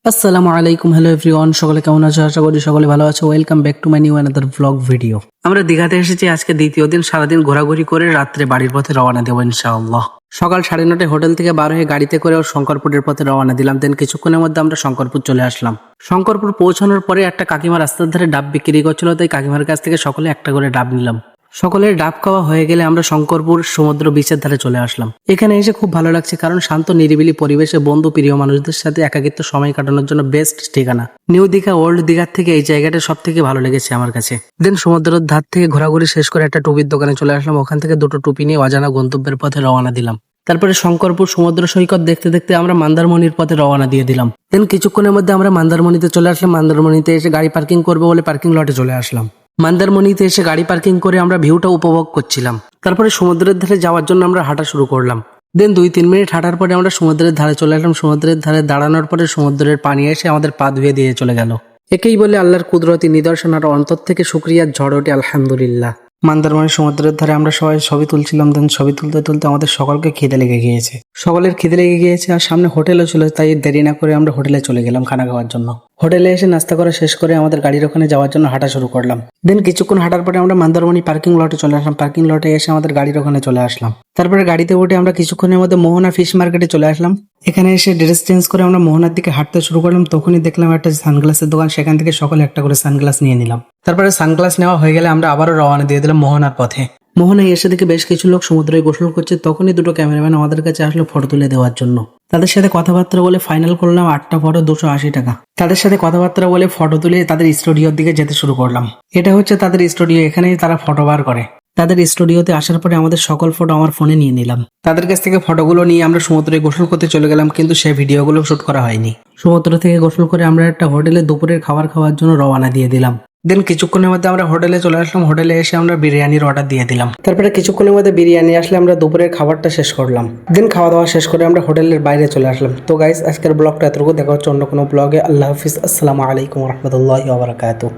আসসালামু আলাইকুম, hello everyone, সকলে কেমন আছো? আশা করি সকলে ভালো আছো। Welcome back to my new another blog video. আমরা দীঘাতে এসেছি আজকে দ্বিতীয় দিন। সারাদিন ঘোরাঘুরি করে রাত্রে বাড়ির পথে রওনা দেবো ইনশাআল্লাহ। সকাল 9:30টায় হোটেল থেকে বার হয়ে গাড়িতে করে শঙ্করপুরের পথে রওনা দিলাম। দেন কিছুক্ষণের মধ্যে আমরা শঙ্করপুর চলে আসলাম। শঙ্করপুর পৌঁছানোর পরে একটা কাকিমা রাস্তার ধারে ডাব বিক্রি করছিল, তাই কাকিমার কাছ থেকে সকলে একটা করে ডাব নিলাম। সকলের ডাব খাওয়া হয়ে গেলে আমরা শঙ্করপুর সমুদ্র বিচের ধারে চলে আসলাম। এখানে এসে খুব ভালো লাগছে, কারণ শান্ত নিরিবিলি পরিবেশে বন্ধু প্রিয় মানুষদের সাথে একাকিত্ব সময় কাটানোর জন্য বেস্ট ঠিকানা। নিউ দীঘা ওল্ড দীঘার থেকে এই জায়গাটা সব থেকে ভালো লেগেছে আমার কাছে। দেন সমুদ্রের ধার থেকে ঘোরাঘুরি শেষ করে একটা টুপির দোকানে চলে আসলাম। ওখান থেকে দুটো টুপি নিয়ে অজানা গন্তব্যের পথে রওনা দিলাম। তারপরে শঙ্করপুর সমুদ্র সৈকত দেখতে দেখতে আমরা মন্দারমণির পথে রওনা দিয়ে দিলাম। দেন কিছুক্ষণের মধ্যে আমরা মন্দারমণিতে চলে আসলাম। মন্দারমণিতে এসে গাড়ি পার্কিং করবো বলে পার্কিং লটে চলে আসলাম। মন্দারমণিতে এসে গাড়ি পার্কিং করে আমরা ভিউটা উপভোগ করছিলাম। তারপরে সমুদ্রের ধারে যাওয়ার জন্য আমরা হাঁটা শুরু করলাম। দেন 2-3 মিনিট হাঁটার পরে আমরা সমুদ্রের ধারে চলে আসলাম। সমুদ্রের ধারে দাঁড়ানোর পরে সমুদ্রের পানি এসে আমাদের পা ধুয়ে দিয়ে চলে গেল। একেই বলে আল্লাহর কুদরতি নিদর্শন, আর অন্তর থেকে শুকরিয়ার ঝড় ওঠে আলহামদুলিল্লাহ। মন্দারমণি সমুদ্রের ধারে আমরা সবাই ছবি তুলছিলাম। দেন ছবি তুলতে তুলতে আমাদের সকলকে খিদে লেগে গিয়েছে। সকলের খিদে লেগে গিয়েছে, আর সামনে হোটেলও ছিল, তাই দেরি না করে আমরা হোটেলে চলে গেলাম খানা খাওয়ার জন্য। হোটেলে এসে নাস্তা করা শেষ করে আমাদের গাড়ির ওখানে যাওয়ার জন্য হাঁটা শুরু করলাম। দেন কিছুক্ষণ হাঁটার পরে আমরা মন্দারমণি পার্কিং লটে চলে আসলাম। পার্কিং লটে এসে আমাদের গাড়ির ওখানে চলে আসলাম। তারপরে গাড়িতে উঠে আমরা কিছুক্ষণের মধ্যে মোহনা ফিশ মার্কেটে চলে আসলাম। এখানে এসে ড্রেস চেঞ্জ করে আমরা মোহনার দিকে হাঁটতে শুরু করলাম। তখনই দেখলাম একটা সানগ্লাসের দোকান, সেখান থেকে সকলে একটা করে সানগ্লাস নিয়ে নিলাম। তারপরে সানগ্লাস নেওয়া হয়ে গেলে আমরা আবারও রওনা দিয়ে দিলাম মোহনার পথে। মোহনায় এসে দেখে বেশ কিছু লোক সমুদ্রে গোসল করছে। তখনই দুটো ক্যামেরাম্যান আমাদের কাছে আসলো ফটো তুলে দেওয়ার জন্য। তাদের সাথে কথাবার্তা বলে ফাইনাল করলাম 8টা ফটো 280 টাকা। তাদের সাথে কথাবার্তা বলে ফটো তুলে তাদের স্টুডিওর দিকে যেতে শুরু করলাম। এটা হচ্ছে তাদের স্টুডিও, এখানেই তারা ফটো বার করে। তাদের স্টুডিওতে আসার পরে আমাদের সকল ফটো আমার ফোনে নিয়ে নিলাম। তাদের কাছ থেকে ফটোগুলো নিয়ে আমরা সমুদ্রে গোসল করতে চলে গেলাম, কিন্তু সেই ভিডিওগুলো শুট করা হয়নি। সমুদ্র থেকে গোসল করে আমরা একটা হোটেলে দুপুরের খাবার খাওয়ার জন্য রওনা দিয়ে দিলাম। দেন কিছুক্ষণের মধ্যে আমরা হোটেলে চলে আসলাম। হোটেলে এসে আমরা বিরিয়ানির অর্ডার দিয়ে দিলাম। তারপরে কিছুক্ষণের মধ্যে বিরিয়ানি আসলে আমরা দুপুরের খাবারটা শেষ করলাম। দেন খাওয়া দাওয়া শেষ করে আমরা হোটেলের বাইরে চলে আসলাম। তো গাইস, আজকের ব্লগটা এতটুকু। দেখা হচ্ছে অন্য কোনো ব্লগে। আল্লাহ হাফিজ, আসসালামু আলাইকুম রহমতুল্লাহি ওয়া বারাকাতুহু।